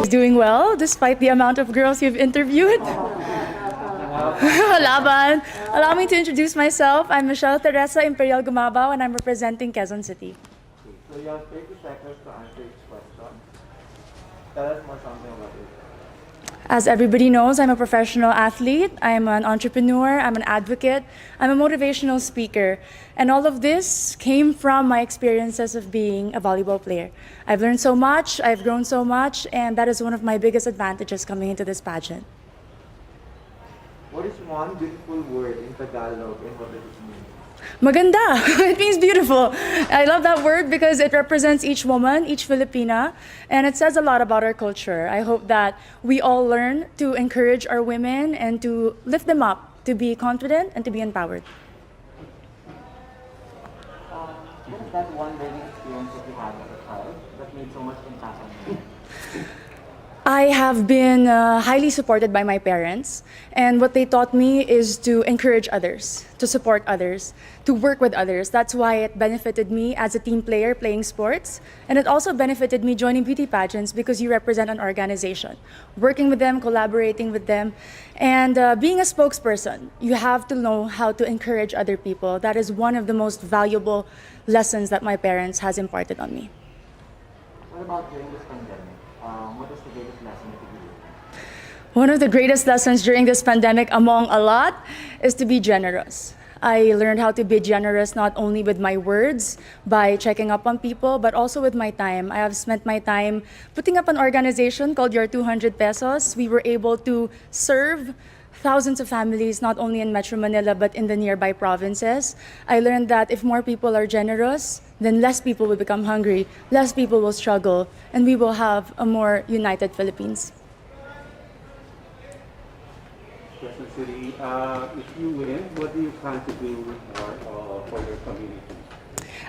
Doing well despite the amount of girls you've interviewed. Laban. Allow me to introduce myself. I'm Michelle Teresa Imperial Gumabao and I'm representing Quezon City. So you have 30 seconds to answer each question. Tell us more something about it. As everybody knows, I'm a professional athlete, I'm an entrepreneur, I'm an advocate, I'm a motivational speaker. And all of this came from my experiences of being a volleyball player. I've learned so much, I've grown so much, and that is one of my biggest advantages coming into this pageant. What is one beautiful word in Tagalog and what does it mean? Maganda. It means beautiful. I love that word because it represents each woman, each Filipina, and it says a lot about our culture. I hope that we all learn to encourage our women and to lift them up, to be confident and to be empowered. What is that one learning experience that you had as a child that made so much impact on you? I have been highly supported by my parents, and what they taught me is to encourage others, to support others, to work with others. That's why it benefited me as a team player playing sports, and it also benefited me joining beauty pageants because you represent an organization. Working with them, collaborating with them, and being a spokesperson, you have to know how to encourage other people. That is one of the most valuable lessons that my parents has imparted on me. What about during this pandemic? What is the greatest lesson that you learned? One of the greatest lessons during this pandemic, among a lot, is to be generous. I learned how to be generous not only with my words, by checking up on people, but also with my time. I have spent my time putting up an organization called Your 200 Pesos. We were able to serve thousands of families, not only in Metro Manila, but in the nearby provinces. I learned that if more people are generous, then less people will become hungry, less people will struggle, and we will have a more united Philippines. QUEZON City, if you win, what do you plan to do more for your community?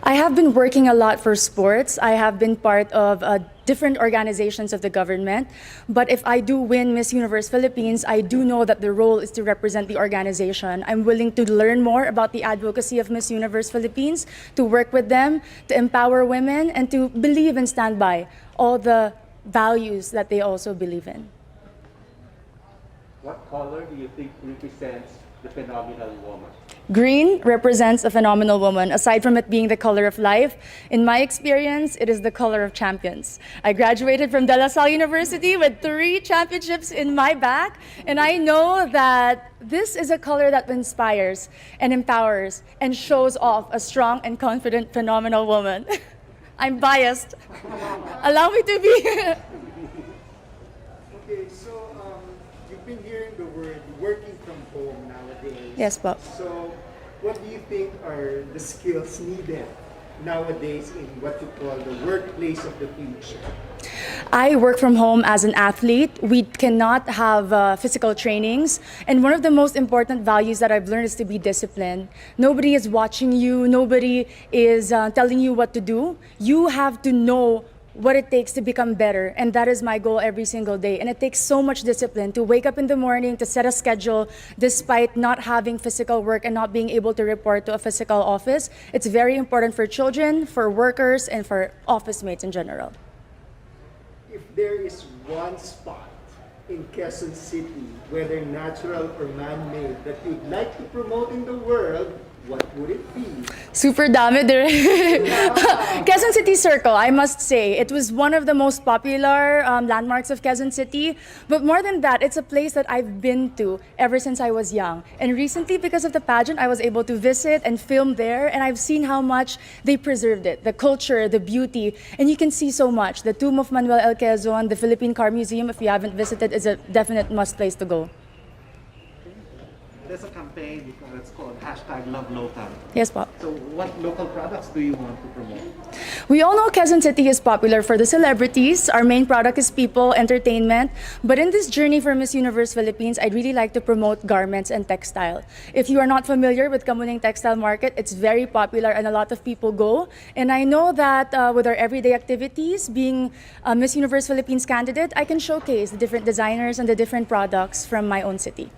I have been working a lot for sports. I have been part of different organizations of the government. But if I do win Miss Universe Philippines, I do know that the role is to represent the organization. I'm willing to learn more about the advocacy of Miss Universe Philippines, to work with them, to empower women, and to believe and stand by all the values that they also believe in. What color do you think represents the phenomenal woman? Green represents a phenomenal woman. Aside from it being the color of life, in my experience, it is the color of champions. I graduated from De La Salle University with 3 championships in my back, and I know that this is a color that inspires and empowers and shows off a strong and confident, phenomenal woman. I'm biased. Allow me to be. Okay, so you've been hearing the word working from home nowadays. Yes, Bob. So what do you think are the skills needed nowadays in what you call the workplace of the future? I work from home as an athlete. We cannot have physical trainings. And one of the most important values that I've learned is to be disciplined. Nobody is watching you. Nobody is telling you what to do. You have to know what it takes to become better, and that is my goal every single day. And it takes so much discipline to wake up in the morning, to set a schedule, despite not having physical work and not being able to report to a physical office. It's very important for children, for workers, and for office mates in general. If there is one spot in Quezon City, whether natural or man-made, that you'd like to promote in the world, what would it be? Super dami dire. Quezon City Circle, I must say. It was one of the most popular landmarks of Quezon City. But more than that, it's a place that I've been to ever since I was young. And recently, because of the pageant, I was able to visit and film there. And I've seen how much they preserved it, the culture, the beauty. And you can see so much. The tomb of Manuel L. Quezon, the Philippine Car Museum, if you haven't visited, is a definite must place to go. there's a campaign that's called #LoveLocal. Yes, po. So what local products do you want to promote? We all know Quezon City is popular for the celebrities. Our main product is people, entertainment. But in this journey for Miss Universe Philippines, I'd really like to promote garments and textile. If you are not familiar with Kamuning Textile Market, it's very popular and a lot of people go. And I know that with our everyday activities, being a Miss Universe Philippines candidate, I can showcase the different designers and the different products from my own city.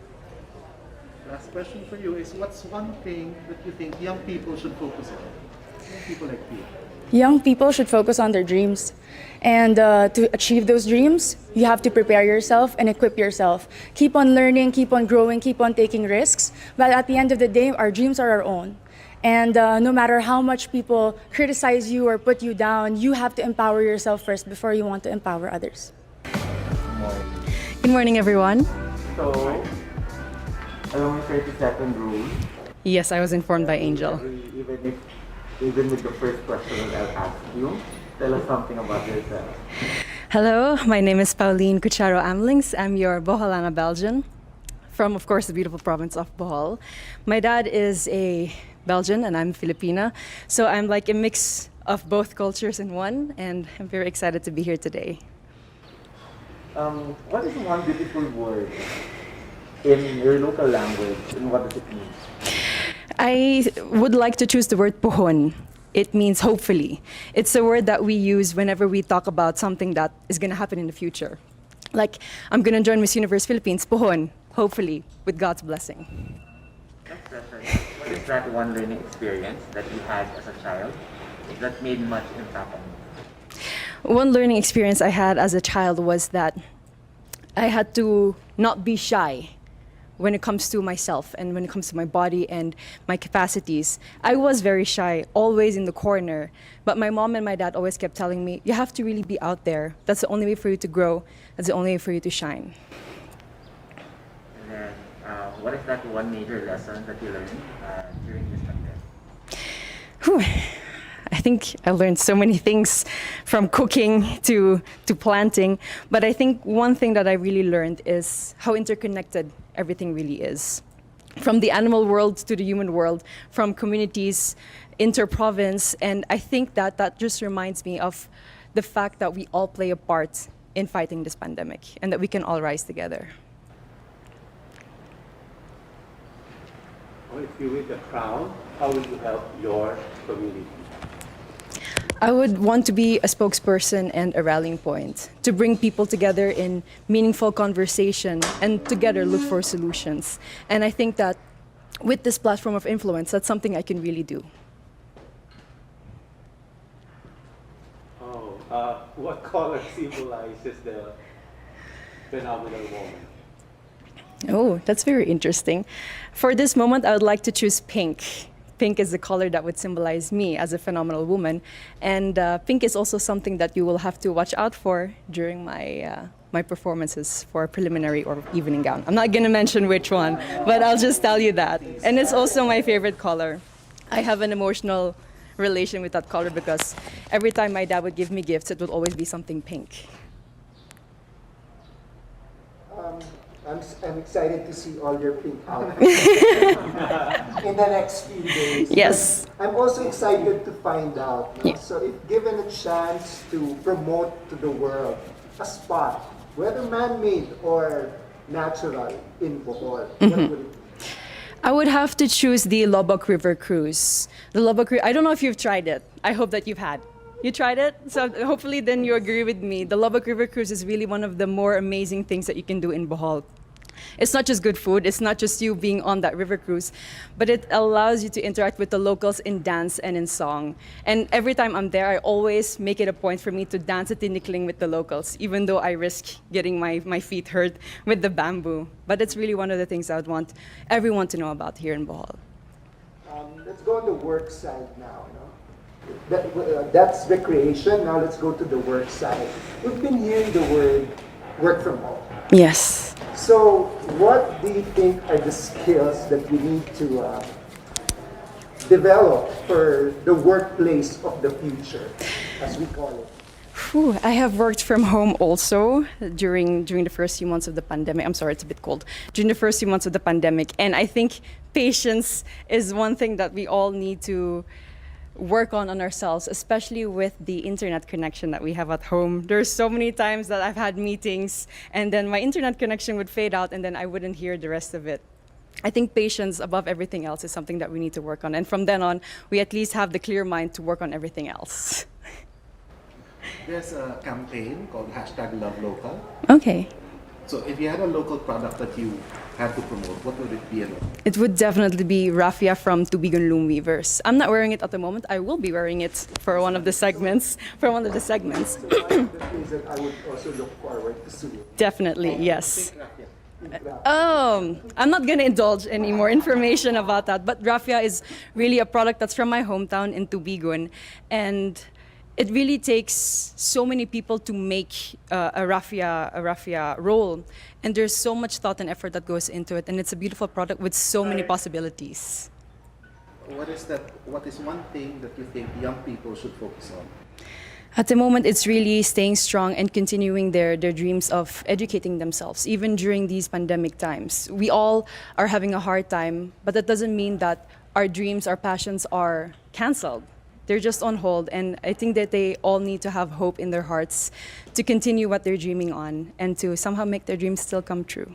Last question for you is, what's one thing that you think young people should focus on? Young people like you. Young people should focus on their dreams. And to achieve those dreams, you have to prepare yourself and equip yourself. Keep on learning, keep on growing, keep on taking risks. But at the end of the day, our dreams are our own. And no matter how much people criticize you or put you down, you have to empower yourself first before you want to empower others. Good morning, everyone. So, alam mo yung 30-second rule, Yes, I was informed by Angel. even with the first question that I'll ask you, tell us something about yourself. Hello, my name is Pauline Cucharo Amlings. I'm your Boholana Belgian from, of course, the beautiful province of Bohol. My dad is a Belgian and I'm Filipina, so I'm like a mix of both cultures in one, and I'm very excited to be here today. What is one beautiful word in your local language, and what does it mean? I would like to choose the word pohon. It means hopefully. It's a word that we use whenever we talk about something that is going to happen in the future. Like, I'm going to join Miss Universe Philippines, pohon, hopefully, with God's blessing. Next question. What is that one learning experience that you had as a child that made much impact on you? One learning experience I had as a child was that I had to not be shy when it comes to myself and when it comes to my body and my capacities. I was very shy, always in the corner, but my mom and my dad always kept telling me, you have to really be out there. That's the only way for you to grow. That's the only way for you to shine. And then, what is that one major lesson that you learned during this pandemic? Whew. I think I learned so many things from cooking to planting, but I think one thing that I really learned is how interconnected everything really is. From the animal world to the human world, from communities, inter-province, and I think that that just reminds me of the fact that we all play a part in fighting this pandemic and that we can all rise together. Or if you win the crown, how will you help your community? I would want to be a spokesperson and a rallying point to bring people together in meaningful conversation and together look for solutions. And I think that with this platform of influence, that's something I can really do. What color symbolizes the phenomenal woman? Oh, that's very interesting. For this moment, I would like to choose pink. Pink is the color that would symbolize me as a phenomenal woman. And pink is also something that you will have to watch out for during my performances for preliminary or evening gown. I'm not going to mention which one, but I'll just tell you that. And it's also my favorite color. I have an emotional relation with that color because every time my dad would give me gifts, it would always be something pink. I'm excited to see all your pink outfits in the next few days. Yes. But I'm also excited to find out. No? Yeah. So if given a chance to promote to the world a spot, whether man-made or natural in Bohol, what would it be? I would have to choose the Lobok River Cruise. The Lobok River, I don't know if you've tried it. I hope that you've had. You tried it? So hopefully then you agree with me. The Lobok River Cruise is really one of the more amazing things that you can do in Bohol. It's not just good food, it's not just you being on that river cruise, but it allows you to interact with the locals in dance and in song. And every time I'm there, I always make it a point for me to dance at tinikling with the locals, even though I risk getting my feet hurt with the bamboo. But it's really one of the things I would want everyone to know about here in Bohol. Let's go on the work side now. No? That's recreation. Now let's go to the work side. We've been hearing the word work from home. Yes. So what do you think are the skills that we need to develop for the workplace of the future, as we call it? Whew, I have worked from home also during the first few months of the pandemic. I'm sorry, it's a bit cold. During the first few months of the pandemic, and I think patience is one thing that we all need to work on ourselves, especially with the internet connection that we have at home. There's so many times that I've had meetings and then my internet connection would fade out and then I wouldn't hear the rest of it. I think patience above everything else is something that we need to work on. And from then on, we at least have the clear mind to work on everything else. There's a campaign called #LoveLocal. Okay. So if you had a local product that you had to promote, what would it be and why? It would definitely be raffia from Tubigon Loom Weavers. I'm not wearing it at the moment. I will be wearing it for one of the segments. So one of the things that I would also look forward to see. Definitely, yes. In Graffia. I'm not going to indulge any more information about that, but raffia is really a product that's from my hometown in Tubigon, and it really takes so many people to make a raffia roll, and there's so much thought and effort that goes into it, and it's a beautiful product with so many possibilities. What is one thing that you think young people should focus on? At the moment, it's really staying strong and continuing their dreams of educating themselves, even during these pandemic times. We all are having a hard time, but that doesn't mean that our dreams, our passions are canceled. They're just on hold, and I think that they all need to have hope in their hearts to continue what they're dreaming on and to somehow make their dreams still come true.